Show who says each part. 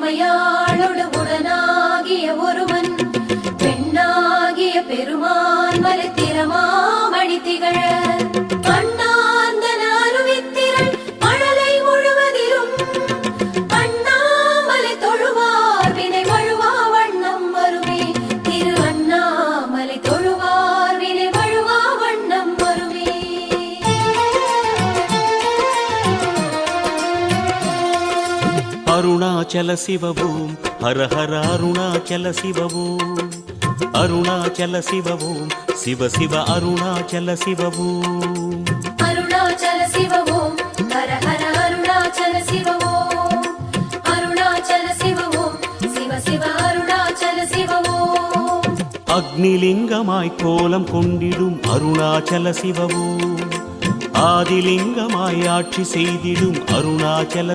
Speaker 1: உமையாளோடு உடனாகிய ஒருவன் பெண்ணாகிய பெருமான் மலைத்திரமாமணி திகழ அண்ணாந்தன அருவித்திரள் மழலை முழுவதிலும் அண்ணாமலை தொழுவார் வினை வழுவா வண்ணம் வருமே திரு அண்ணாமலை தொழுவார் வினை வழுவா வண்ணம் வருமே.
Speaker 2: அருணாச்சல சிவவோம் ஹர ஹர அருணாச்சல சிவவோம் அருணாச்சல சிவவோம் சிவ சிவ அருணாச்சல சிவவோம்
Speaker 1: அருணாச்சல சிவவோம் ஹர ஹர அருணாச்சல சிவவோம் அருணாச்சல சிவவோம் சிவ சிவ அருணாச்சல சிவவோம்.
Speaker 2: அக்னிலிங்கமாய் கோலம் கொண்டிடும் அருணாச்சல சிவவோம் ஆதிலிங்கமாய் ஆட்சி செய்திடும் அருணாச்சல